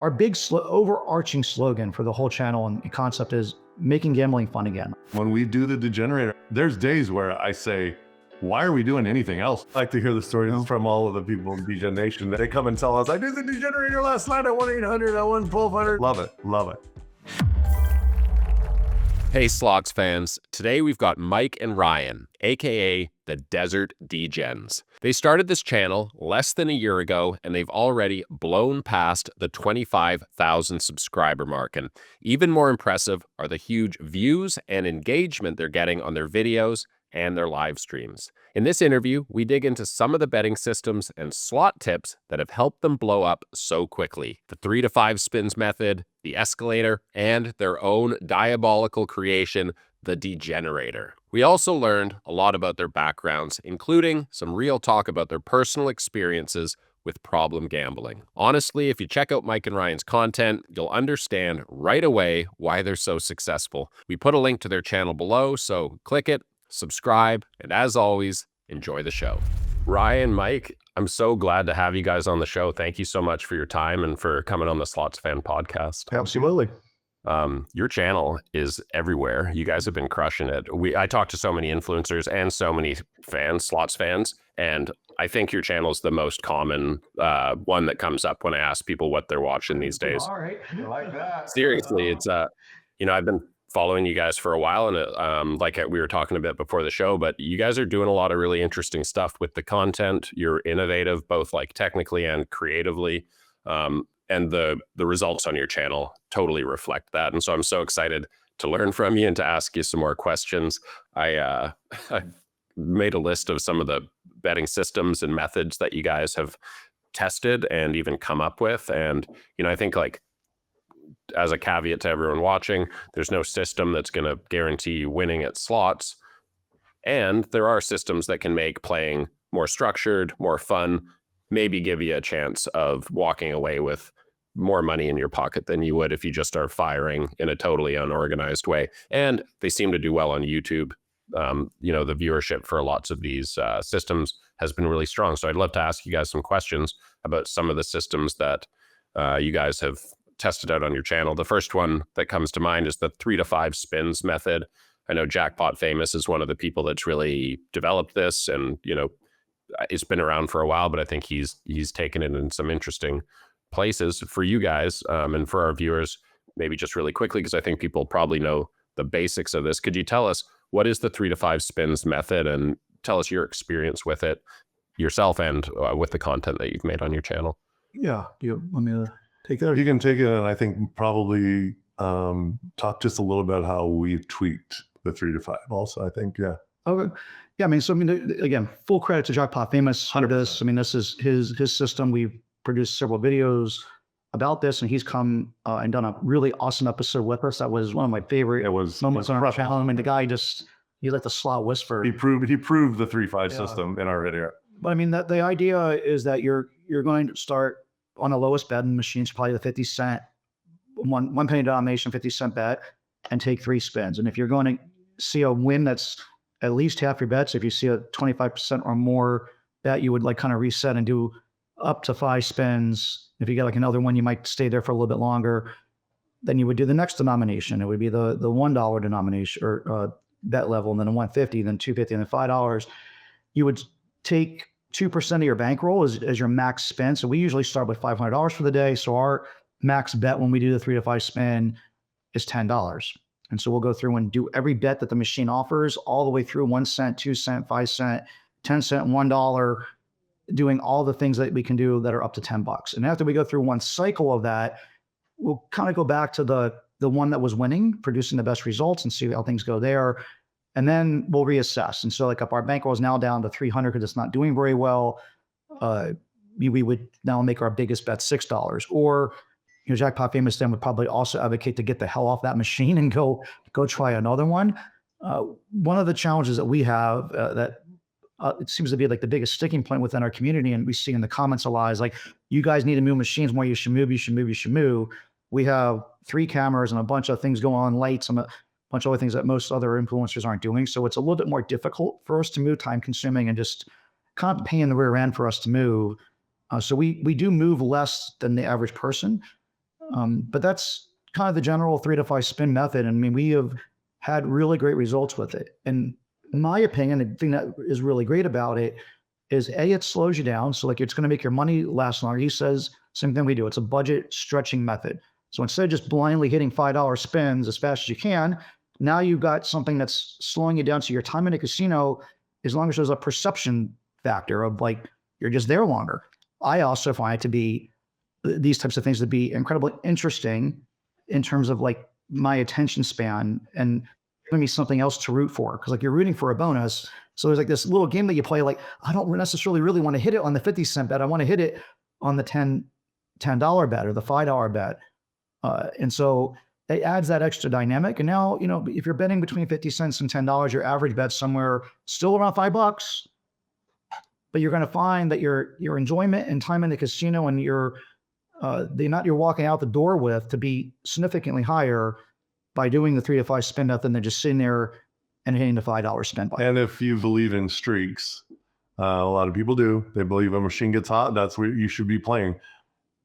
Our big overarching slogan for the whole channel and concept is making gambling fun again. When we do the Degenerator, there's days where I say, why are we doing anything else? I like to hear the stories from all of the people in Degen Nation. They come and tell us, I did the Degenerator last night. I won 800, I won 1200. Love it, love it. Hey Slots fans, today we've got Mike and Ryan, aka the Desert Degens. They started this channel less than a year ago and they've already blown past the 25,000 subscriber mark. And even more impressive are the huge views and engagement they're getting on their videos and their live streams. In this interview, we dig into some of the betting systems and slot tips that have helped them blow up so quickly. The 3 to 5 spins method, the Escalator, and their own diabolical creation, the Degenerator. We also learned a lot about their backgrounds, including some real talk about their personal experiences with problem gambling. Honestly, if you check out Mike and Ryan's content, you'll understand right away why they're so successful. We put a link to their channel below, so click it, subscribe, and as always, enjoy the show. Ryan, Mike, I'm so glad to have you guys on the show. Thank you so much for your time and for coming on the SlotsFan podcast. Absolutely. Your channel is everywhere. You guys have been crushing it. I talked to so many influencers and so many fans, slots fans, and I think your channel is the most common one that comes up when I ask people what they're watching these days. All right. I like that. Seriously, it's I've been following you guys for a while, and like we were talking a bit before the show, but you guys are doing a lot of really interesting stuff with the content. You're innovative, both like technically and creatively. And the results on your channel totally reflect that. And so I'm so excited to learn from you and to ask you some more questions. I made a list of some of the betting systems and methods that you guys have tested and even come up with. And, I think like as a caveat to everyone watching, there's no system that's going to guarantee you winning at slots. And there are systems that can make playing more structured, more fun, maybe give you a chance of walking away with more money in your pocket than you would if you just are firing in a totally unorganized way. And they seem to do well on YouTube. The viewership for lots of these systems has been really strong. So I'd love to ask you guys some questions about some of the systems that you guys have tested out on your channel. The first one that comes to mind is the 3 to 5 spins method. I know Jackpot Famous is one of the people that's really developed this, and it's been around for a while, but I think he's taken it in some interesting places for you guys and for our viewers. Maybe just really quickly, because I think people probably know the basics of this. Could you tell us what is the 3 to 5 spins method, and tell us your experience with it yourself and with the content that you've made on your channel? Yeah. You want me to take that? You can take it, and I think probably talk just a little about how we've tweaked the 3 to 5 also, I think, yeah. Okay. Yeah, again, full credit to Jackpot Famous for this. This is his system. We've produced several videos about this, and he's come and done a really awesome episode with us. That was one of my favorite moments on our channel. The guy he let the slot whisper. He proved the 3-5 system in our video. But the idea is that you're going to start on the lowest bet in the machine, so probably the 50 cent, one penny denomination, 50 cent bet, and take 3 spins. And if you're going to see a win that's at least half your bets, if you see a 25% or more bet, you would kind of reset and do up to 5 spins. If you get another one, you might stay there for a little bit longer. Then you would do the next denomination. It would be the $1 denomination or bet level, and then a 150, then 250, and then $5. You would take 2% of your bankroll as your max spend. So we usually start with $500 for the day. So our max bet when we do the 3 to 5 spin is $10. And so we'll go through and do every bet that the machine offers all the way through 1 cent, 2 cent, 5 cent, 10 cent, $1, doing all the things that we can do that are up to $10. And after we go through one cycle of that, we'll kind of go back to the one that was winning, producing the best results, and see how things go there. And then we'll reassess. And so if our bankroll is now down to 300 because it's not doing very well, we would now make our biggest bet $6. Or Jackpot Famous then would probably also advocate to get the hell off that machine and go try another one. One of the challenges that we have that it seems to be the biggest sticking point within our community, and we see in the comments a lot, is you guys need to move machines more. You should move. We have 3 cameras and a bunch of things going on, lights, and a bunch of other things that most other influencers aren't doing. So it's a little bit more difficult for us to move, time consuming, and just kind of pain in the rear end for us to move. So we do move less than the average person. But that's kind of the general 3 to 5 spin method. And I mean, we have had really great results with it. And in my opinion, the thing that is really great about it is it slows you down. So like it's going to make your money last longer. He says, same thing we do. It's a budget stretching method. So instead of just blindly hitting $5 spins as fast as you can, now you've got something that's slowing you down. So your time in a casino, as long as there's a perception factor of like, you're just there longer. I also find it to be these types of things to be incredibly interesting in terms of like my attention span and giving me something else to root for. Cause like you're rooting for a bonus. So there's like this little game that you play, like, I don't necessarily really want to hit it on the 50-cent bet. I want to hit it on the $10 bet or the $5 bet. And so it adds that extra dynamic. And now, you know, if you're betting between 50 cents and $10, your average bet's somewhere still around $5, but you're going to find that your enjoyment and time in the casino and the amount you're walking out the door with to be significantly higher by doing the 3 to 5 spin method than just sitting there and hitting the $5 spin button. And if you believe in streaks, a lot of people do. They believe a machine gets hot. That's where you should be playing.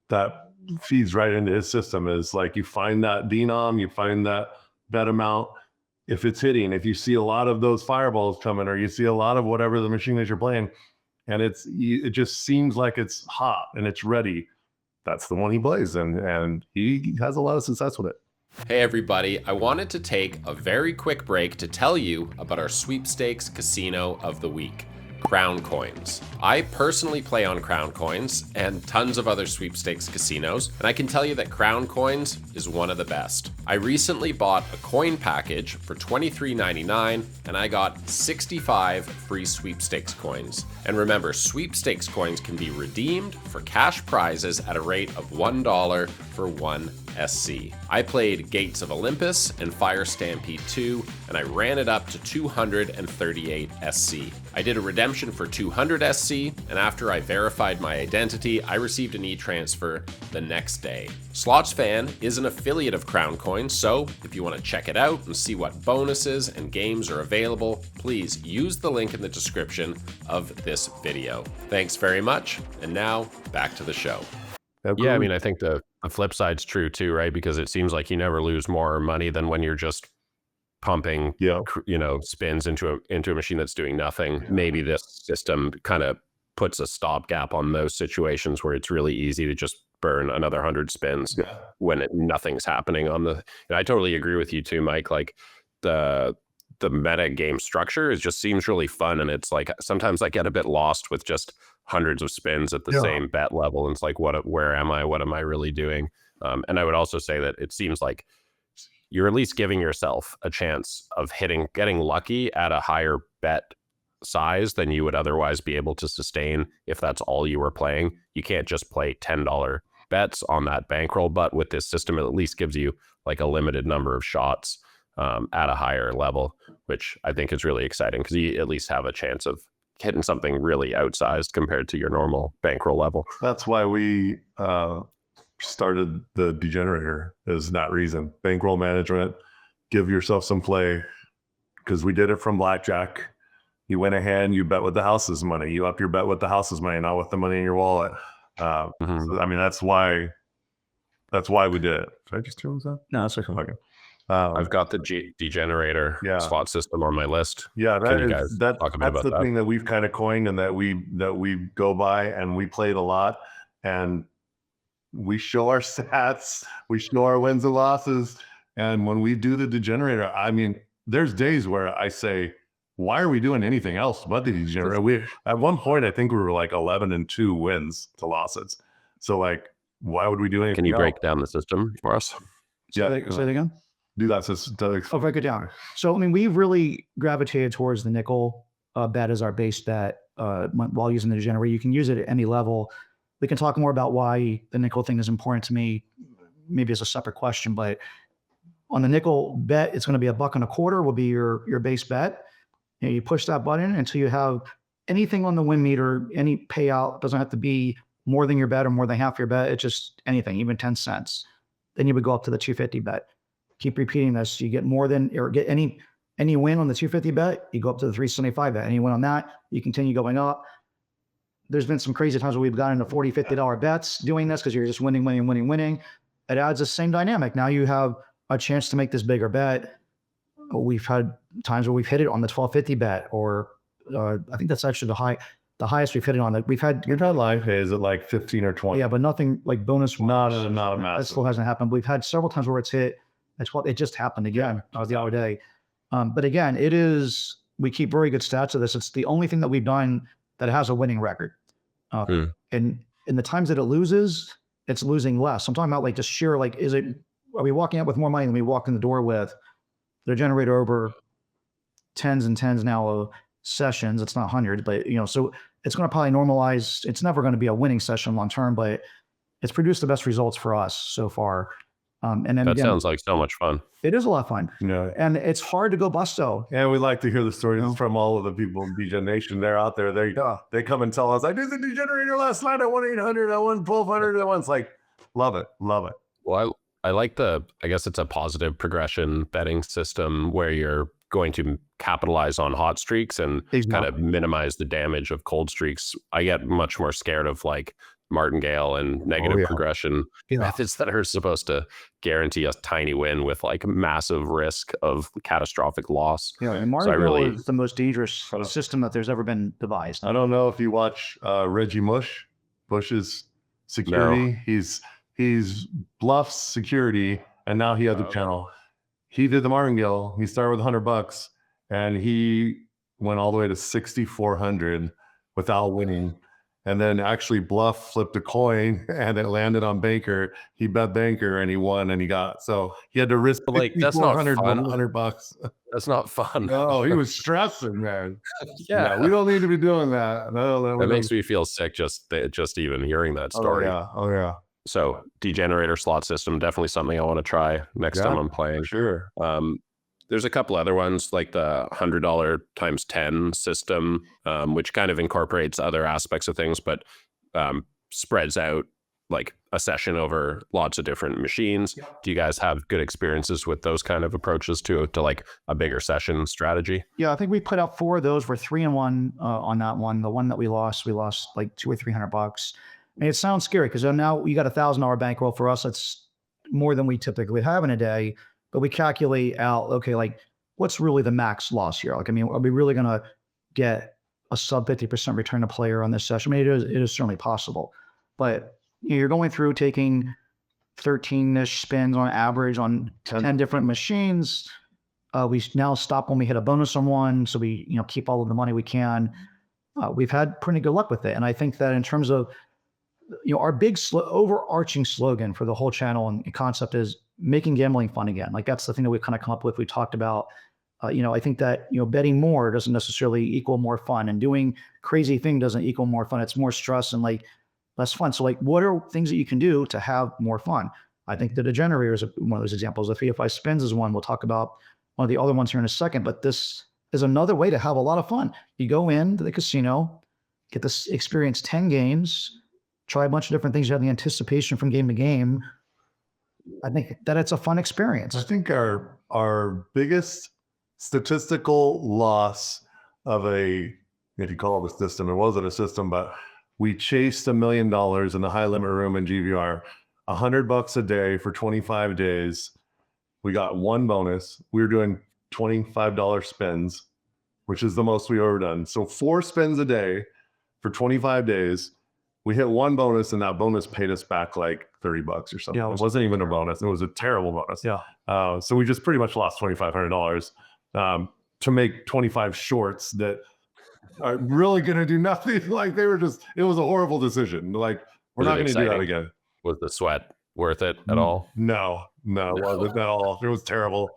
That feeds right into his system. Is like you find that denom, you find that bet amount. If it's hitting, if you see a lot of those fireballs coming, or you see a lot of whatever the machine that you're playing, and it just seems like it's hot and it's ready, that's the one he plays, and he has a lot of success with it. Hey everybody, I wanted to take a very quick break to tell you about our sweepstakes casino of the week, Crown Coins. I personally play on Crown Coins and tons of other sweepstakes casinos, and I can tell you that Crown Coins is one of the best. I recently bought a coin package for $23.99 and I got 65 free sweepstakes coins. And remember, sweepstakes coins can be redeemed for cash prizes at a rate of $1 for 1 SC. I played Gates of Olympus and Fire Stampede 2, and I ran it up to 238 SC. I did a redemption for 200 SC, and after I verified my identity, I received an e-transfer the next day. SlotsFan is an affiliate of Crown Coins, so if you want to check it out and see what bonuses and games are available, please use the link in the description of this video. Thanks very much, and now back to the show. Yeah, I mean, I think the flip side's true too, right? Because it seems like you never lose more money than when you're just pumping, spins into a machine that's doing nothing. Maybe this system kind of puts a stopgap on those situations where it's really easy to just burn another 100 spins when nothing's happening on the. And I totally agree with you too, Mike. Like the meta game structure just seems really fun, and it's like sometimes I get a bit lost with just hundreds of spins at the same bet level, and it's like, where am I? What am I really doing? And I would also say that it seems like you're at least giving yourself a chance of getting lucky at a higher bet size than you would otherwise be able to sustain if that's all you were playing. You can't just play $10 bets on that bankroll, but with this system, it at least gives you like a limited number of shots at a higher level, which I think is really exciting because you at least have a chance of hitting something really outsized compared to your normal bankroll level. That's why we started the Degenerator, is that reason. Bankroll management, give yourself some play, because we did it from blackjack. You went ahead and you bet with the house's money. You up your bet with the house's money, not with the money in your wallet. So, I mean, that's why we did it. Did I just turn this on? No, that's okay. I've got the Degenerator slot system on my list. Yeah, that's the thing that we've kind of coined and that we go by, and we played a lot, and we show our stats, we show our wins and losses, and when we do the Degenerator, I mean, there's days where I say, why are we doing anything else but the Degenerator? At one point, I think we were like 11-2 wins to losses. So like, why would we do anything? Can you break down the system for us? Say that again. Do that. Break it down. So, I mean, we've really gravitated towards the nickel bet as our base bet while using the Degenerator. You can use it at any level. We can talk more about why the nickel thing is important to me, maybe as a separate question. But on the nickel bet, it's going to be $1.25 will be your base bet. You push that button until you have anything on the win meter, any payout. It doesn't have to be more than your bet or more than half your bet. It's just anything, even 10 cents. Then you would go up to the 250 bet. Keep repeating this. You get more than, or get any win on the 250 bet, you go up to the 375 bet. Any win on that, you continue going up. There's been some crazy times where we've gotten into $40, $50 bets doing this because you're just winning. it adds the same dynamic. Now you have a chance to make this bigger bet. We've had times where we've hit it on the 1250 bet, or I think that's actually the highest we've hit it on. We've had, You've had live pays at like 15 or 20. yeah, but nothing like bonus. Not a That massive. still hasn't happened. We've had several times where it's hit. It just happened again the other day. But again, we keep very good stats of this. It's the only thing that we've done that has a winning record. And in the times that it loses, it's losing less. I'm talking about like just sheer, like, are we walking out with more money than we walked in the door with? The generator over tens and tens now of sessions. It's not hundreds, but so it's going to probably normalize. It's never going to be a winning session long term, but it's produced the best results for us so far. And then That again, sounds like so much fun. it is a lot of fun. And it's hard to go bust though. And we like to hear the stories from all of the people in Degen Nation. They're out there. They come and tell us, I did the Degenerator last night. I won 800. I won 1200. I won. It's like, love it. Love it. Well, I like I guess it's a positive progression betting system where you're going to capitalize on hot streaks and kind of minimize the damage of cold streaks. I get much more scared of like martingale and negative progression methods that are supposed to guarantee a tiny win with like massive risk of catastrophic loss. Yeah, and martingale is the most dangerous system that there's ever been devised. I don't know if you watch Reggie Bush's security. No. He's Bluff's security, and now he has a channel. He did the martingale. He started with $100, and he went all the way to 6,400 without winning. And then actually Bluff flipped a coin and it landed on Banker. He bet Banker and he won and he had to risk like that's not fun. $100. That's not fun. No, he was stressing, man. Yeah, we don't need to be doing that. No, that makes me feel sick just even hearing that story. Oh yeah. So Degenerator slot system, definitely something I want to try next time I'm playing. Sure. There's a couple other ones like the $100 times 10 system, which kind of incorporates other aspects of things, but spreads out like a session over lots of different machines. Do you guys have good experiences with those kind of approaches to like a bigger session strategy? Yeah, I think we put out 4 of those. We're 3-1 on that one. The one that we lost like $200 or $300. And it sounds scary because now you got $1,000 bankroll. For us, that's more than we typically have in a day. But we calculate out, okay, like what's really the max loss here? Like, I mean, are we really going to get a sub 50% return to player on this session? I mean, it is certainly possible. But you're going through taking 13-ish spins on average on 10 different machines. We now stop when we hit a bonus on one. So we keep all of the money we can. We've had pretty good luck with it. And I think that in terms of our big overarching slogan for the whole channel and concept is making gambling fun again. Like that's the thing that we've kind of come up with. We talked about, I think that, betting more doesn't necessarily equal more fun, and doing crazy thing doesn't equal more fun. It's more stress and like less fun. So like, what are things that you can do to have more fun? I think the Degenerator is one of those examples. The 3 of 5 spins is one. We'll talk about one of the other ones here in a second, but this is another way to have a lot of fun. You go into the casino, get this experience 10 games, try a bunch of different things. You have the anticipation from game to game. I think that it's a fun experience. I think our biggest statistical loss of if you call it a system, it wasn't a system, but we chased $1 million in the high limit room in GVR, $100 a day for 25 days. We got one bonus. We were doing $25 spins, which is the most we've ever done. So 4 spins a day for 25 days. We hit one bonus, and that bonus paid us back like $30 or something. Yeah, it wasn't even a bonus. It was a terrible bonus. Yeah. So we just pretty much lost $2,500 to make 25 shorts that are really going to do nothing. Like it was a horrible decision. Like we're not going to do that again. Was the sweat worth it at all? No, it wasn't at all. It was terrible.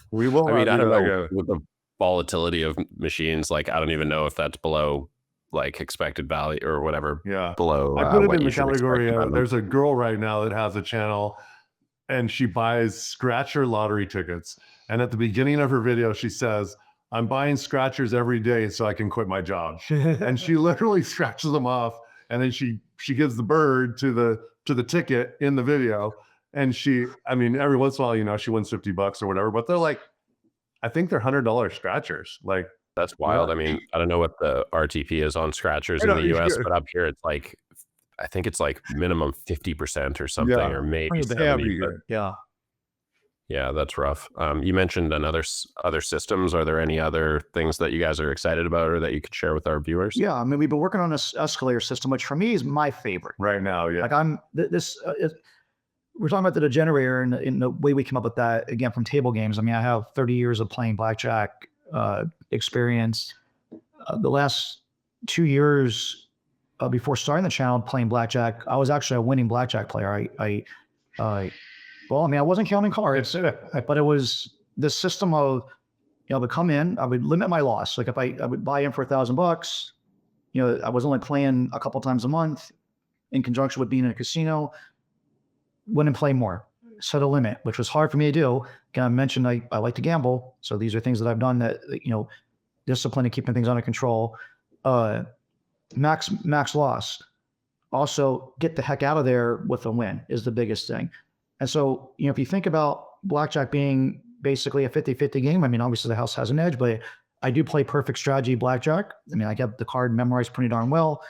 We won't. I mean, I don't know with the volatility of machines. Like I don't even know if that's below like expected value or whatever. Yeah. Below. I put it in the category. There's a girl right now that has a channel and she buys scratcher lottery tickets. And at the beginning of her video, she says, I'm buying scratchers every day so I can quit my job. And she literally scratches them off. And then she gives the bird to the ticket in the video. And every once in a while, she wins $50 or whatever, but they're like, I think they're $100 scratchers. Like, that's wild. Yeah. I mean, I don't know what the RTP is on scratchers in the US, but up here it's like I think it's like minimum 50% or something, Yeah. or maybe Pretty 70. heavy, But Yeah. yeah, that's rough. You mentioned other systems. Are there any other things that you guys are excited about or that you could share with our viewers? Yeah. I mean, we've been working on this escalator system, which for me is my favorite. Right now, yeah. Like we're talking about the Degenerator and in the way we came up with that, again, from table games. I mean, I have 30 years of playing blackjack experience. The last 2 years before starting the channel playing blackjack, I was actually a winning blackjack player. Well, I mean, I wasn't counting cards, but it was this system of, I would come in, I would limit my loss. Like if I would buy in for $1,000, I was only playing a couple times a month in conjunction with being in a casino. Wouldn't play more, set a limit, which was hard for me to do. Again, I mentioned I like to gamble. So these are things that I've done that, discipline and keeping things under control. Max loss. Also, get the heck out of there with a win is the biggest thing. And so, if you think about blackjack being basically a 50-50 game, I mean, obviously the house has an edge, but I do play perfect strategy blackjack. I mean, I get the card memorized pretty darn well.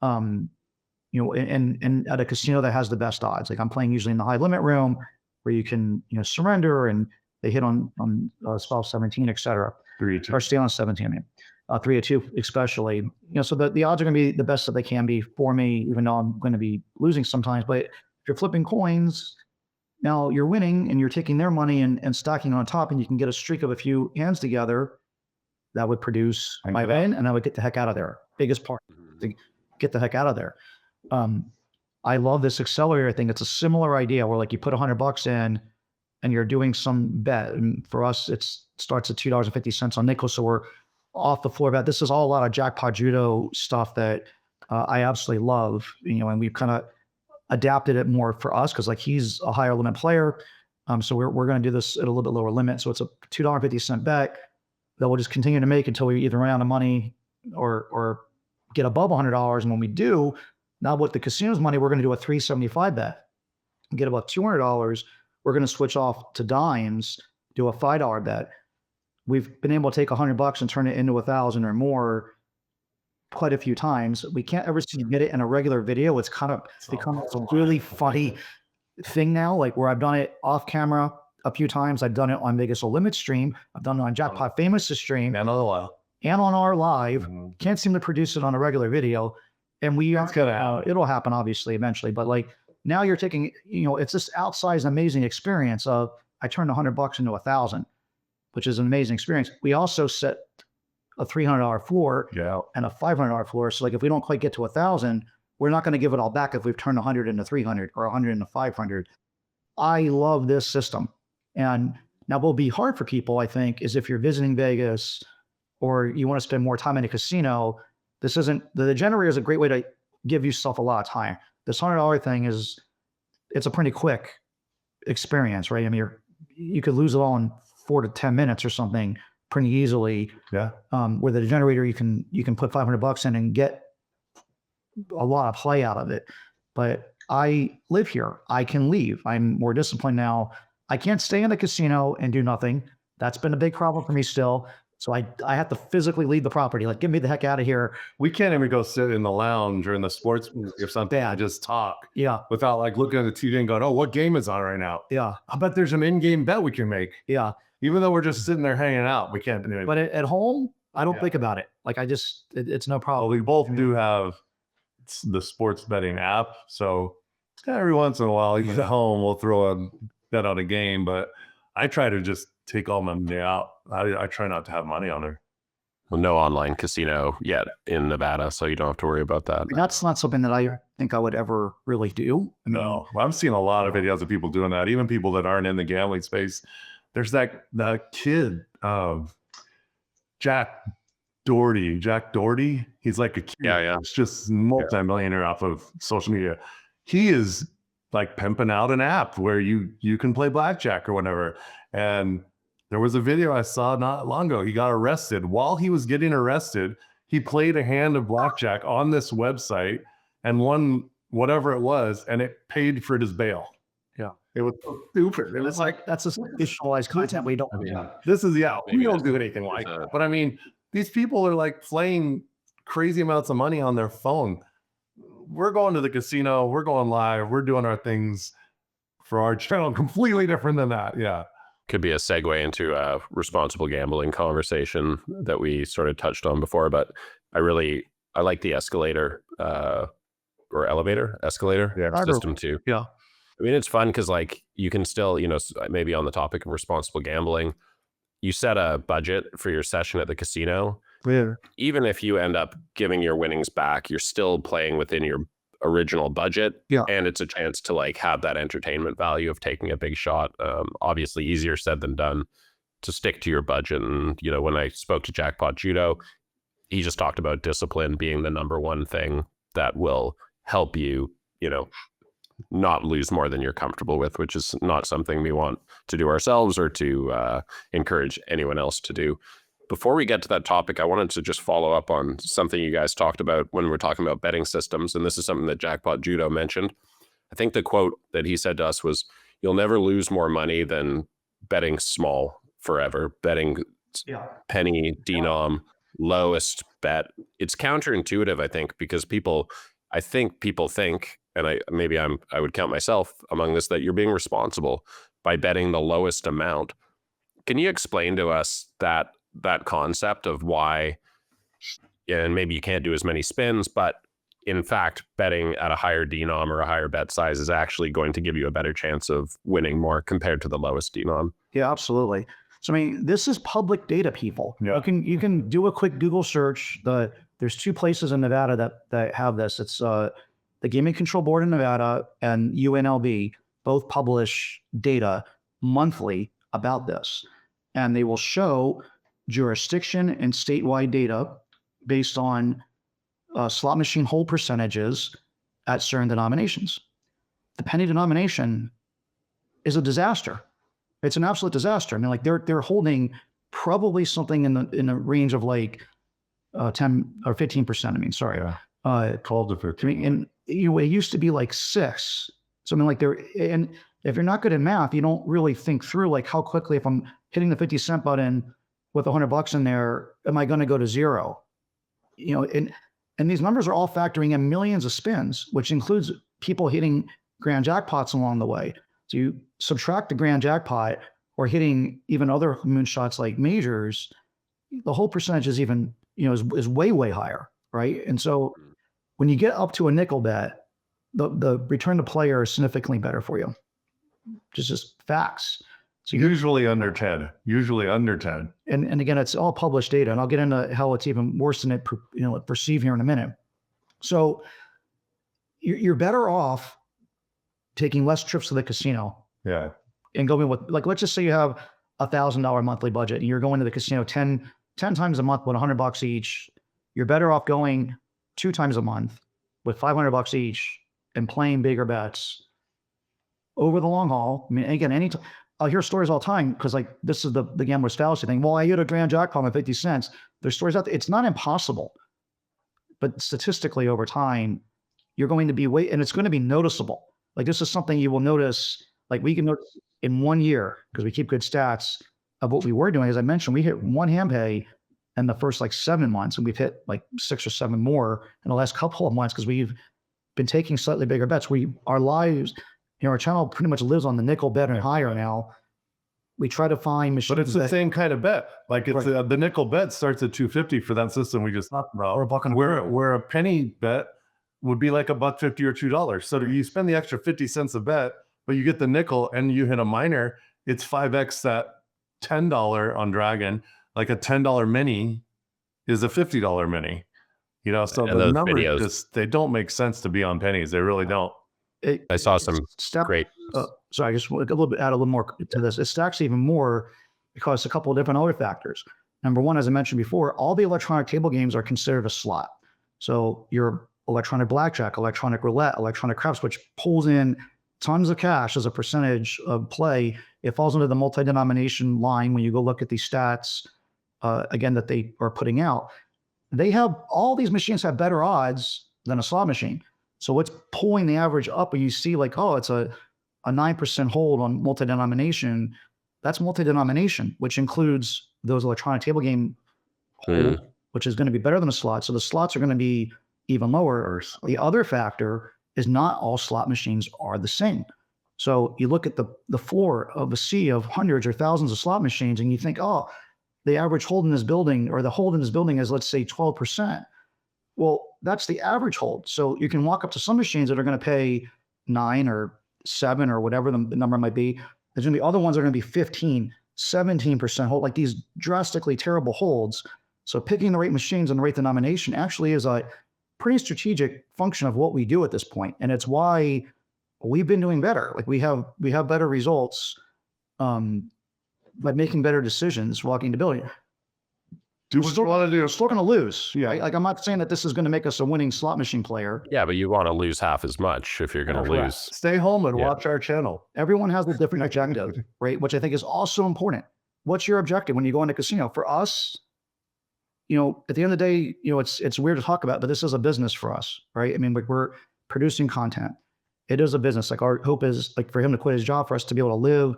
And at a casino that has the best odds. Like I'm playing usually in the high limit room where you can, surrender and they hit on 12, 17, et cetera. 3-2. Or stay on 17, I mean. 3-2 especially. So the odds are going to be the best that they can be for me, even though I'm going to be losing sometimes. But if you're flipping coins, now you're winning and you're taking their money and stacking on top, and you can get a streak of a few hands together that would produce my win, and I would get the heck out of there. Biggest part, to get the heck out of there. I love this accelerator thing. It's a similar idea where like you put $100 in and you're doing some bet. And for us, it starts at $2.50 on nickel. So we're off the floor bet. This is all a lot of jackpot judo stuff that I absolutely love, and we've kind of adapted it more for us because like he's a higher limit player. So we're going to do this at a little bit lower limit. So it's a $2.50 bet that we'll just continue to make until we either run out of money or get above $100. And when we do, now with the casino's money, we're going to do a $3.75 bet. Get about $200. We're going to switch off to dimes, do a $5 bet. We've been able to take $100 and turn it into 1,000 or more quite a few times. We can't ever see you get it in a regular video. It's kind of become a really funny thing now, like where I've done it off camera a few times. I've done it on Vegas Limit stream. I've done it on Jackpot Famous stream. And on the while. And on our live. Can't seem to produce it on a regular video. And it'll happen obviously eventually, but like now you're taking, it's this outsized amazing experience of I turned $100 into 1,000, which is an amazing experience. We also set a $300 floor and a $500 floor. So like if we don't quite get to 1,000, we're not going to give it all back if we've turned 100 into 300 or 100 into 500. I love this system. And now what will be hard for people, I think, is if you're visiting Vegas or you want to spend more time in a casino. This isn't, the Degenerator is a great way to give yourself a lot of time. This $100 thing it's a pretty quick experience, right? I mean, you could lose it all in 4 to 10 minutes or something pretty easily. Yeah. Where the Degenerator, you can put $500 in and get a lot of play out of it. But I live here. I can leave. I'm more disciplined now. I can't stay in the casino and do nothing. That's been a big problem for me still. So I have to physically leave the property. Like, get me the heck out of here. We can't even go sit in the lounge or in the sports or something and just talk. Yeah. Without like looking at the TV and going, oh, what game is on right now? Yeah. I bet there's an in-game bet we can make. Yeah. Even though we're just sitting there hanging out, we can't do it. But at home, I don't think about it. Like it's no Well, problem. we both do have the sports betting app. So every once in a while, even at home, we'll throw a bet on a game. But I try to just take all my money out. I try not to have money on there. Well, no online casino yet in Nevada, so you don't have to worry about that. I mean, that's not something that I think I would ever really do. No, I'm seeing a lot of videos of people doing that. Even people that aren't in the gambling space. There's that kid, Jack Doherty. He's like a kid. Yeah. It's just multimillionaire off of social media. He is like pimping out an app where you can play blackjack or whatever. And there was a video I saw not long ago. He got arrested. While he was getting arrested, he played a hand of blackjack on this website and won whatever it was, and it paid for his bail. Yeah. It was so stupid. It was like, that's a visualized content we don't. we don't do anything like that. But I mean, these people are like playing crazy amounts of money on their phone. we're going to the casino, we're going live, we're doing our things for our channel, completely different than that. Yeah. Could be a segue into a responsible gambling conversation that we sort of touched on before, but I like the escalator or escalator system too. Yeah. I mean, it's fun because like you can still, maybe on the topic of responsible gambling, you set a budget for your session at the casino. Yeah. Even if you end up giving your winnings back, you're still playing within your original budget. Yeah. And it's a chance to like have that entertainment value of taking a big shot. Obviously easier said than done to stick to your budget. And, when I spoke to Jackpot Judo, he just talked about discipline being the number one thing that will help you, not lose more than you're comfortable with, which is not something we want to do ourselves or to encourage anyone else to do. Before we get to that topic, I wanted to just follow up on something you guys talked about when we were talking about betting systems. And this is something that Jackpot Judo mentioned. I think the quote that he said to us was, "You'll never lose more money than betting small forever, betting penny, denom, lowest bet." It's counterintuitive, I think, because people think, and I would count myself among this, that you're being responsible by betting the lowest amount. Can you explain to us that concept of why, and maybe you can't do as many spins, but in fact, betting at a higher denom or a higher bet size is actually going to give you a better chance of winning more compared to the lowest denom? Yeah, absolutely. So, I mean, this is public data, people. Yeah. You can do a quick Google search. There's two places in Nevada that have this. It's the Gaming Control Board in Nevada and UNLV both publish data monthly about this. And they will show jurisdiction and statewide data based on slot machine hold percentages at certain denominations. The penny denomination is a disaster. It's an absolute disaster. I mean, like they're holding probably something in the range of like 10 or 15%. I mean, sorry, 12 to 15. and it used to be like 6. So I mean, like and if you're not good at math, you don't really think through like how quickly, if I'm hitting the 50-cent button with $100 in there, am I going to go to zero? And these numbers are all factoring in millions of spins, which includes people hitting grand jackpots along the way. So you subtract the grand jackpot or hitting even other moonshots like majors, the whole percentage is even, is way, way higher, right? And so when you get up to a nickel bet, the return to player is significantly better for you. Just facts. So Usually under 10. And again, it's all published data, and I'll get into how it's even worse than it perceived here in a minute. So you're better off taking less trips to the casino. Yeah. And going with, like, let's just say you have $1,000 monthly budget and you're going to the casino 10 times a month with $100 each. You're better off going 2 times a month with $500 each and playing bigger bets over the long haul. I mean, again, I'll hear stories all the time because, like, this is the gambler's fallacy thing. Well, I hit a grand jackpot at 50 cents. There's stories out there. It's not impossible, but statistically over time, you're going to be and it's going to be noticeable. Like, this is something you will notice. Like, we can notice in 1 year, because we keep good stats of what we were doing. As I mentioned, we hit 1 hand pay in the first like 7 months, and we've hit like 6 or 7 more in the last couple of months because we've been taking slightly bigger bets. Our lives, our channel pretty much lives on the nickel bet and higher now. We try to find machines. But it's the same kind of bet. Like, it's the nickel bet starts at $2.50 for that system we just talked about. Or $1. Where a penny bet would be like $1.50 or $2. So you spend the extra 50 cents a bet, but you get the nickel and you hit a minor, it's 5x that $10 on Dragon. Like a $10 mini is a $50 mini. So And the those numbers videos, they don't make sense to be on pennies. They really don't. I saw some great. Sorry, I just want to add a little more to this. It stacks even more because a couple of different other factors. Number one, as I mentioned before, all the electronic table games are considered a slot. So your electronic blackjack, electronic roulette, electronic craps, which pulls in tons of cash as a percentage of play, it falls into the multi-denomination line when you go look at these stats, again, that they are putting out. All these machines have better odds than a slot machine. So what's pulling the average up when you see like, oh, it's a 9% hold on multi-denomination, that's multi-denomination, which includes those electronic table game hold, which is going to be better than a slot. So the slots are going to be even lower. The other factor is not all slot machines are the same. So you look at the floor of a sea of hundreds or thousands of slot machines and you think, oh, the average hold in this building or the hold in this building is, let's say, 12%. Well, that's the average hold. So you can walk up to some machines that are going to pay 9 or 7 or whatever the number might be. There's going to be other ones that are going to be 15, 17% hold, like these drastically terrible holds. So picking the right machines and the right denomination actually is a pretty strategic function of what we do at this point. And it's why we've been doing better. Like we have better results by making better decisions walking the building. Do what you want to do. We're still going to lose. Yeah. Right? Like I'm not saying that this is going to make us a winning slot machine player. Yeah, but you want to lose half as much if you're going to lose. Stay home and watch our channel. Everyone has a different objective, right? Which I think is also important. What's your objective when you go into casino? For us, at the end of the day, it's weird to talk about, but this is a business for us, right? I mean, we're producing content. It is a business. Like our hope is like for him to quit his job, for us to be able to live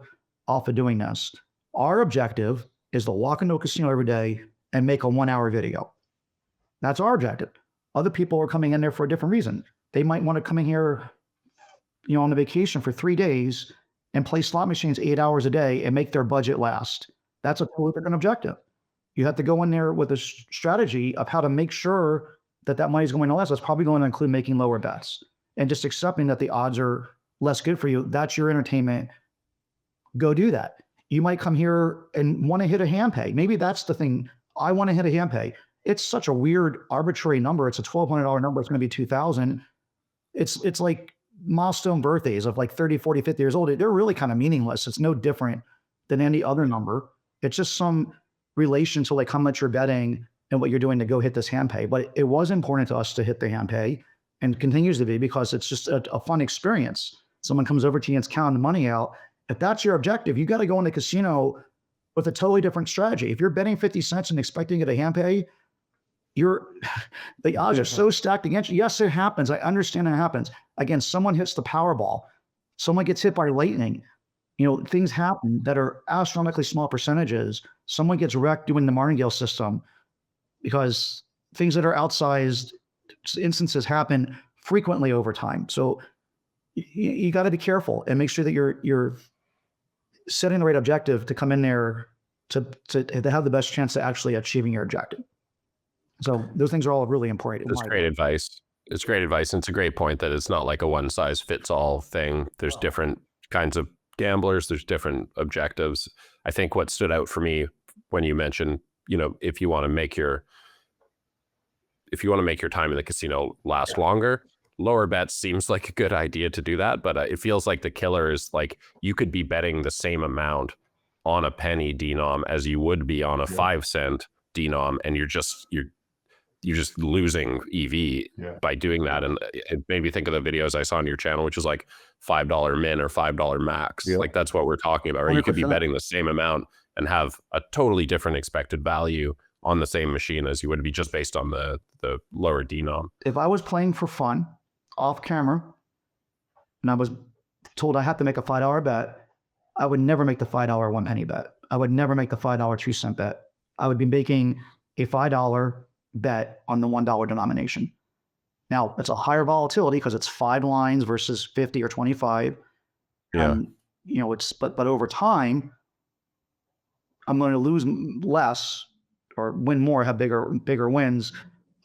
off of doing this. Our objective is to walk into a casino every day and make a 1-hour video. That's our objective. Other people are coming in there for a different reason. They might want to come in here, on a vacation for 3 days and play slot machines 8 hours a day and make their budget last. That's a totally different objective. You have to go in there with a strategy of how to make sure that money is going to last. That's probably going to include making lower bets and just accepting that the odds are less good for you. That's your entertainment. Go do that. You might come here and want to hit a hand pay. Maybe that's the thing. I want to hit a hand pay. It's such a weird, arbitrary number. It's a $1,200 number. It's going to be $2,000. It's like milestone birthdays of like 30, 40, 50 years old. They're really kind of meaningless. It's no different than any other number. It's just some relation to like how much you're betting and what you're doing to go hit this hand pay. But it was important to us to hit the hand pay and continues to be because it's just a fun experience. Someone comes over to you and it's counting the money out. If that's your objective, you got to go in the casino with a totally different strategy. If you're betting 50 cents and expecting to get a hand pay, the odds are so stacked against you. Yes, it happens. I understand it happens. Again, someone hits the Powerball. Someone gets hit by lightning. Things happen that are astronomically small percentages. Someone gets wrecked doing the martingale system because things that are outsized instances happen frequently over time. So you got to be careful and make sure that you're setting the right objective to come in there to have the best chance to actually achieving your objective. So those things are all really important. That's great advice. It's great advice. And it's a great point that it's not like a one size fits all thing. There's different kinds of gamblers. There's different objectives. I think what stood out for me when you mentioned, if you want to make your time in the casino last longer, lower bets seems like a good idea to do that. But it feels like the killer is like you could be betting the same amount on a penny denom as you would be on a 5-cent denom, and you're just losing EV by doing that. And it made me think of the videos I saw on your channel, which is like $5 min or $5 max. Like that's what we're talking about. Or you could be betting the same amount and have a totally different expected value on the same machine as you would be just based on the lower denom. If I was playing for fun off camera and I was told I had to make a $5 bet, I would never make the $5 1 penny bet. I would never make the $5 2-cent bet. I would be making a $5 bet on the $1 denomination. Now, it's a higher volatility because it's 5 lines versus 50 or 25. Yeah. But over time, I'm going to lose less or win more, have bigger wins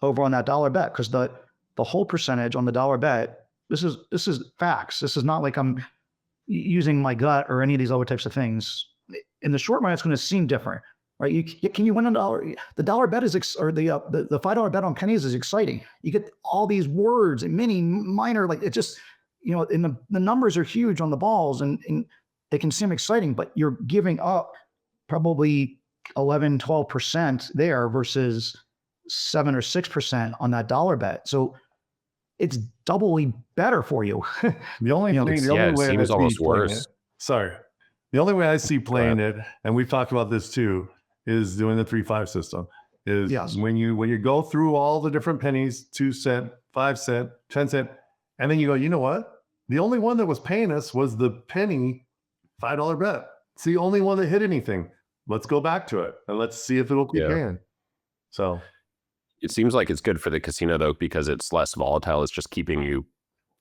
over on that dollar bet because the whole percentage on the dollar bet, this is facts. This is not like I'm using my gut or any of these other types of things. In the short run, it's going to seem different. Right? Can you win $1? The dollar bet is, or the $5 bet on pennies is exciting. You get all these words and many minor, like it just, and the numbers are huge on the balls and they can seem exciting, but you're giving up probably 11, 12% there versus 7 or 6% on that dollar bet. So it's doubly better for you. The only thing, it seems almost worse. The only way I see playing it, and we've talked about this too, is doing the 3-5 system. Is when you go through all the different pennies, 2 cent, 5 cent, 10 cent, and then you go, you know what? The only one that was paying us was the penny $5 bet. It's the only one that hit anything. Let's go back to it and let's see if it'll keep paying. So it seems like it's good for the casino though, because it's less volatile. It's just keeping you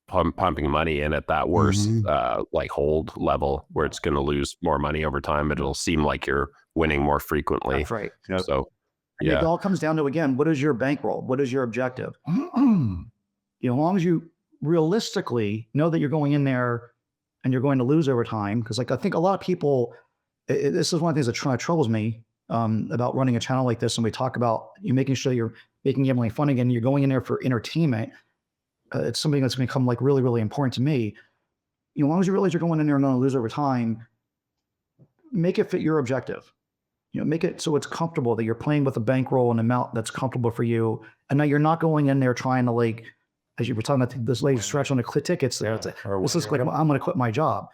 pumping money in at that worst like hold level where it's going to lose more money over time, but it'll seem like you're winning more frequently. That's right. So And it all comes down to, again, what is your bankroll? What is your objective? As long as you realistically know that you're going in there and you're going to lose over time, because like I think a lot of people, this is one of the things that troubles me about running a channel like this. And we talk about you making sure you're making gambling fun again. You're going in there for entertainment. It's something that's become like really, really important to me. As long as you realize you're going in there and going to lose over time, make it fit your objective. Make it so it's comfortable that you're playing with a bankroll and amount that's comfortable for you. And now you're not going in there trying to, like, as you were talking about this lady stretch on the tickets there. It's like, this is like, I'm going to quit my job.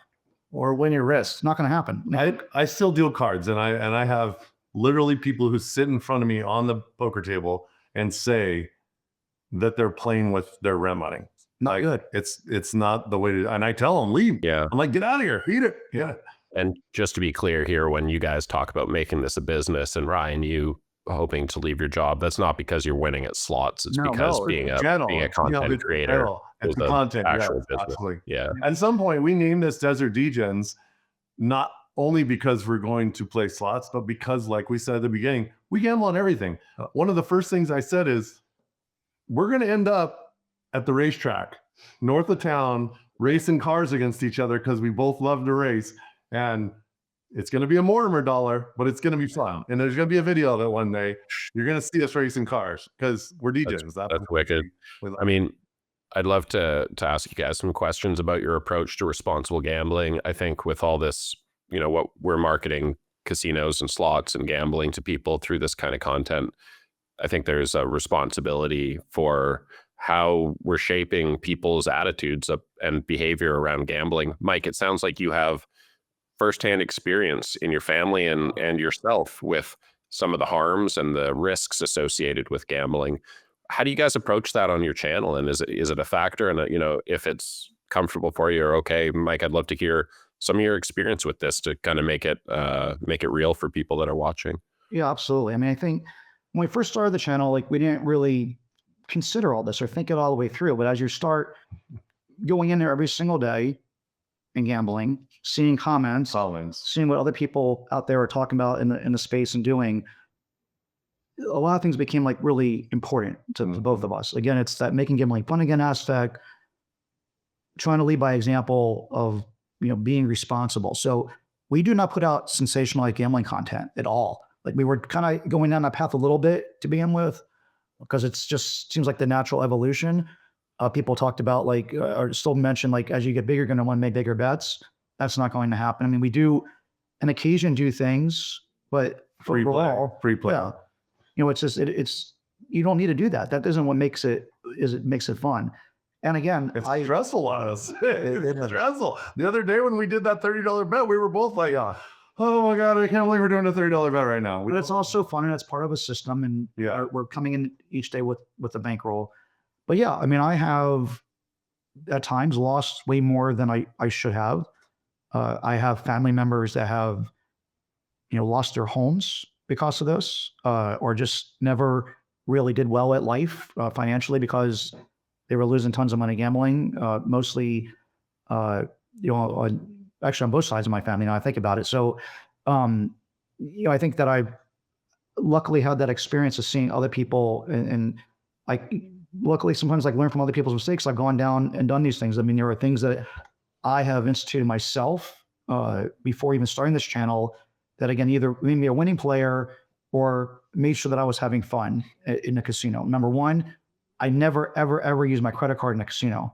Or win your risk. It's not going to happen. I still deal cards, and I have literally people who sit in front of me on the poker table and say that they're playing with their rent money. Not good. It's not the way to, and I tell them, leave. Yeah. I'm like, get out of here. Eat it. Yeah. And just to be clear here, when you guys talk about making this a business, and Ryan, you hoping to leave your job, that's not because you're winning at slots. It's because being a content creator it's is a content actual business. Absolutely. Yeah. At some point, we named this Desert Degens, not only because we're going to play slots, but because, like we said at the beginning, we gamble on everything. One of the first things I said is, we're going to end up at the racetrack north of town racing cars against each other because we both love to race. And it's going to be a Mortimer dollar, but it's going to be fun. And there's going to be a video of it one day. You're going to see us racing cars because we're DJs. That's wicked. I mean, I'd love to ask you guys some questions about your approach to responsible gambling. I think with all this, what we're marketing casinos and slots and gambling to people through this kind of content, I think there's a responsibility for how we're shaping people's attitudes and behavior around gambling. Mike, it sounds like you have firsthand experience in your family and yourself with some of the harms and the risks associated with gambling. How do you guys approach that on your channel? And is it a factor? And if it's comfortable for you or okay, Mike, I'd love to hear some of your experience with this to kind of make it real for people that are watching. Yeah, absolutely. I mean, I think when we first started the channel, like we didn't really consider all this or think it all the way through. But as you start going in there every single day and gambling, seeing comments, seeing what other people out there are talking about in the space and doing, a lot of things became like really important to both of us. Again, it's that making gambling fun again aspect, trying to lead by example of being responsible. So we do not put out sensationalized gambling content at all. Like we were kind of going down that path a little bit to begin with, because it's just seems like the natural evolution. People talked about or still mentioned as you get bigger, you're going to want to make bigger bets. That's not going to happen. I mean, we do an occasion do things, but free play. Yeah, it's just it's you don't need to do that. That isn't what makes it fun. And again, it's stressful on us. It's stressful. The other day when we did that $30 bet, we were both like, oh my God, I can't believe we're doing a $30 bet right now. But it's also fun, and it's part of a system, and we're coming in each day with a bankroll. But yeah, I mean, I have at times lost way more than I should have. I have family members that have, lost their homes because of this, or just never really did well at life financially because they were losing tons of money gambling, mostly, actually on both sides of my family now I think about it. So, I think that I luckily had that experience of seeing other people and luckily sometimes learn from other people's mistakes. I've gone down and done these things. I mean, there are things that I have instituted myself before even starting this channel that again, either made me a winning player or made sure that I was having fun in the casino. Number one, I never, ever, ever use my credit card in a casino.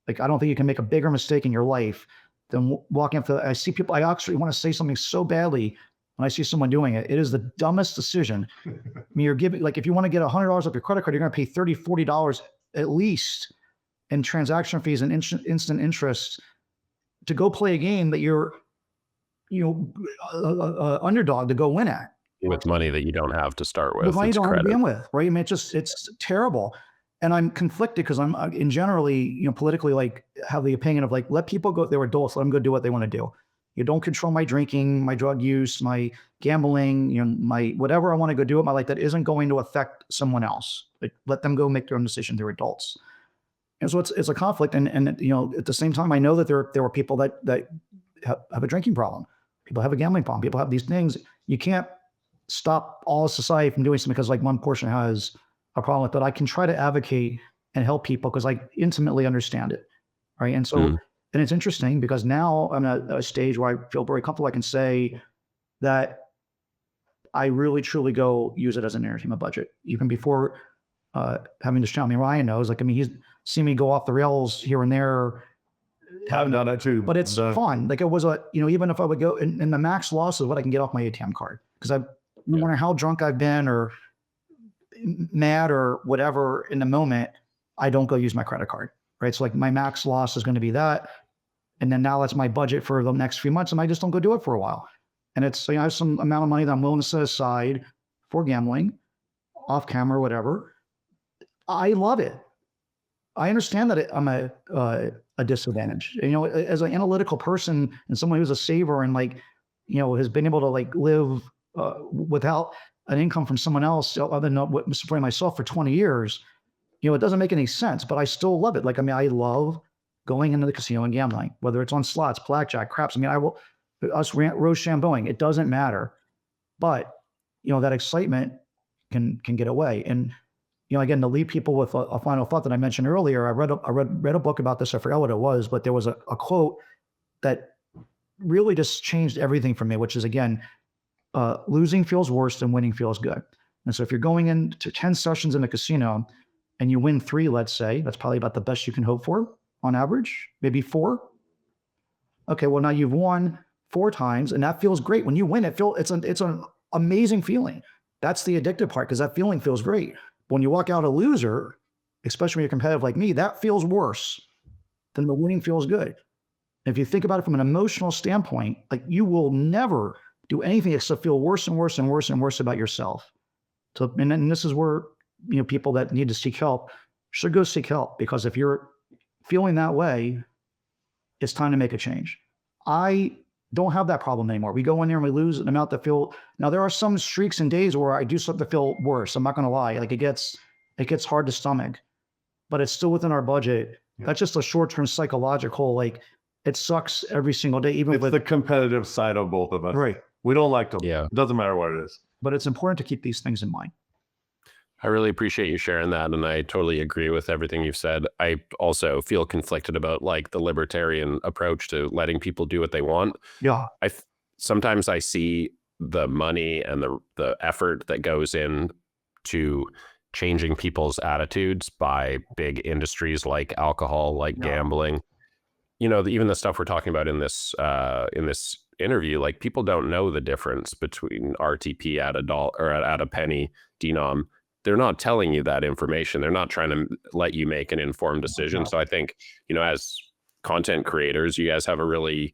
I don't think you can make a bigger mistake in your life than walking up to, I see people, I actually want to say something so badly when I see someone doing it. It is the dumbest decision. I mean, you're giving, if you want to get $100 off your credit card, you're going to pay $30, $40 at least in transaction fees and instant interest to go play a game that you're, underdog to go win at. With money that you don't have to start with. With money you don't have to begin with, right? I mean, it's terrible. And I'm conflicted because I'm in generally, politically have the opinion of let people go, they're adults, let them go do what they want to do. You don't control my drinking, my drug use, my gambling, my whatever I want to go do with my life that isn't going to affect someone else. Like, let them go make their own decision. They're adults. And so it's a conflict. And at the same time, I know that there are people that have a drinking problem. People have a gambling problem. People have these things. You can't stop all of society from doing something because like one portion has a problem with it. But I can try to advocate and help people because I intimately understand it. Right. And so, and it's interesting because now I'm at a stage where I feel very comfortable. I can say that I really truly go use it as an entertainment budget. Even before having this channel, I mean, Ryan knows, like, I mean, he's seen me go off the rails here and there. I've done that too. But it's fun. Like it was even if I would go and the max loss is what I can get off my ATM card. Because no matter how drunk I've been or mad or whatever in the moment, I don't go use my credit card. Right. So like my max loss is going to be that. And then now that's my budget for the next few months. And I just don't go do it for a while. And it's, I have some amount of money that I'm willing to set aside for gambling, off camera, whatever. I love it. I understand that I'm a disadvantage. As an analytical person and someone who's a saver and has been able to live without an income from someone else other than supporting myself for 20 years, it doesn't make any sense, but I still love it. I love going into the casino and gambling, whether it's on slots, blackjack, craps. I will, Rochambeauing, it doesn't matter. But, that excitement can get away. And, again, to leave people with a final thought that I mentioned earlier, I read a book about this. I forgot what it was, but there was a quote that really just changed everything for me, which is, again, losing feels worse than winning feels good. And so if you're going into 10 sessions in a casino and you win 3, let's say, that's probably about the best you can hope for on average, maybe 4. Okay, well, now you've won 4 times and that feels great. When you win, it's an amazing feeling. That's the addictive part because that feeling feels great. When you walk out a loser, especially when you're competitive like me, that feels worse than the winning feels good. If you think about it from an emotional standpoint, you will never do anything except feel worse and worse and worse and worse about yourself. So, and this is where, people that need to seek help should go seek help, because if you're feeling that way, it's time to make a change. I don't have that problem anymore. We go in there and we lose an amount that feel. Now there are some streaks and days where I do something to feel worse. I'm not going to lie. It gets hard to stomach, but it's still within our budget. Yeah. That's just a short-term psychological, it sucks every single day, even with the competitive side of both of us. Right. We don't like to. Yeah. It doesn't matter what it is. But it's important to keep these things in mind. I really appreciate you sharing that. And I totally agree with everything you've said. I also feel conflicted about the libertarian approach to letting people do what they want. Yeah. Sometimes I see the money and the effort that goes in to changing people's attitudes by big industries like alcohol, like gambling. Even the stuff we're talking about in this interview, people don't know the difference between RTP at $1 or at a penny denom. They're not telling you that information. They're not trying to let you make an informed decision. So I think, as content creators, you guys have a really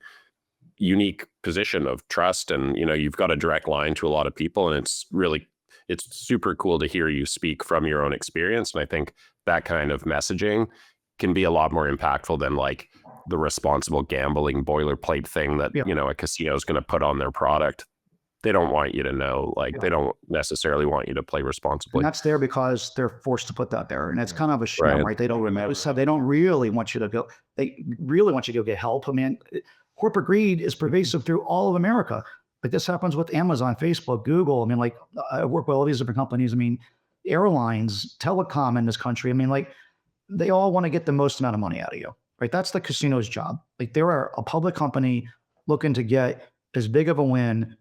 unique position of trust, and, you've got a direct line to a lot of people, and it's super cool to hear you speak from your own experience. And I think that kind of messaging can be a lot more impactful than the responsible gambling boilerplate thing that, a casino is going to put on their product. They don't want you to know, they don't necessarily want you to play responsibly. And that's there because they're forced to put that there. And it's kind of a shame, right? They don't really want you to go, they really want you to go get help. I mean, corporate greed is pervasive through all of America. This happens with Amazon, Facebook, Google. I mean, I work with all these different companies. I mean, airlines, telecom in this country. I mean, they all want to get the most amount of money out of you, right? That's the casino's job. They are a public company looking to get as big of a win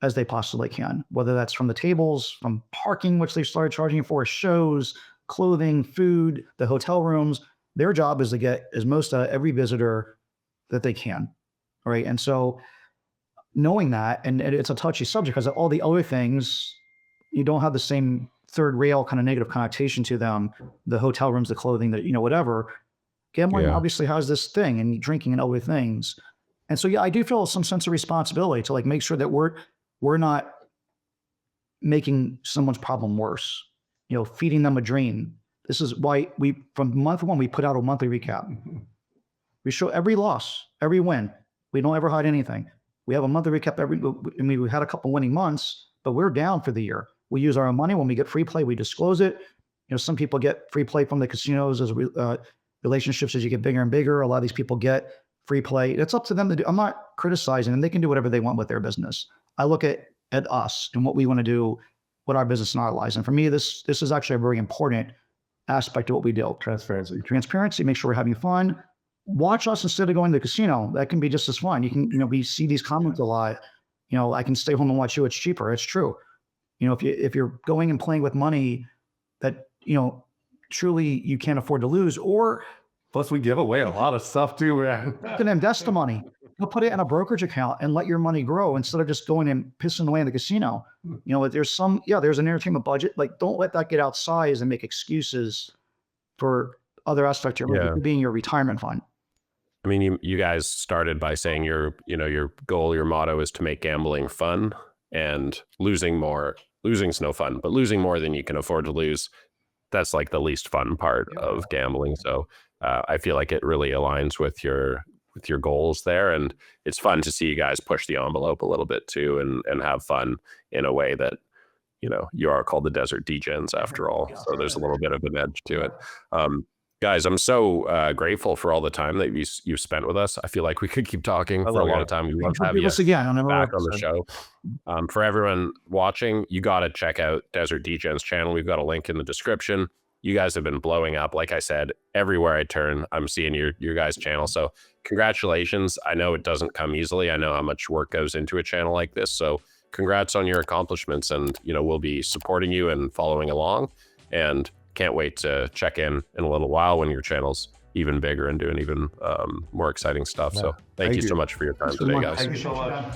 as they possibly can, whether that's from the tables, from parking, which they started charging for, shows, clothing, food, the hotel rooms. Their job is to get as most out of every visitor that they can, right? And so knowing that, and it's a touchy subject because all the other things, you don't have the same third rail kind of negative connotation to them, the hotel rooms, the clothing, whatever. Gambling obviously has this thing, and drinking and other things. And so, I do feel some sense of responsibility to make sure that we're not making someone's problem worse, feeding them a dream. This is why from month 1, we put out a monthly recap. We show every loss, every win. We don't ever hide anything. We have a monthly recap I mean, we had a couple winning months, but we're down for the year. We use our own money. When we get free play, we disclose it. Some people get free play from the casinos as relationships as you get bigger and bigger. A lot of these people get free play. It's up to them to do. I'm not criticizing them. They can do whatever they want with their business. I look at us and what we want to do with our business and our lives. And for me, this is actually a very important aspect of what we do. Transparency, make sure we're having fun. Watch us instead of going to the casino. That can be just as fun. You can, we see these comments a lot. I can stay home and watch you. It's cheaper. It's true. If you're going and playing with money that, truly you can't afford to lose, or plus we give away a lot of stuff too. You can invest the money. You'll put it in a brokerage account and let your money grow instead of just going and pissing away in the casino. There's there's an entertainment budget. Like, don't let that get outsized and make excuses for other aspects of your life, being your retirement fund. I mean, you guys started by saying your goal, your motto is to make gambling fun, and losing's no fun, but losing more than you can afford to lose, that's like the least fun part of gambling. So I feel like it really aligns with your goals there, and it's fun to see you guys push the envelope a little bit too, and have fun in a way that you are called the Desert Degens after all. So there's a little bit of an edge to it. Guys, I'm so grateful for all the time that you've spent with us. I feel like we could keep talking for a long time. We love to have you back on the show. For everyone watching, you got to check out Desert Degens' channel. We've got a link in the description. You guys have been blowing up. Like I said, everywhere I turn, I'm seeing your guys' channel. So congratulations. I know it doesn't come easily. I know how much work goes into a channel like this. So congrats on your accomplishments, and we'll be supporting you and following along, and can't wait to check in a little while when your channel's even bigger and doing even more exciting stuff. So thank you so much for your time today, guys. Thank you so much.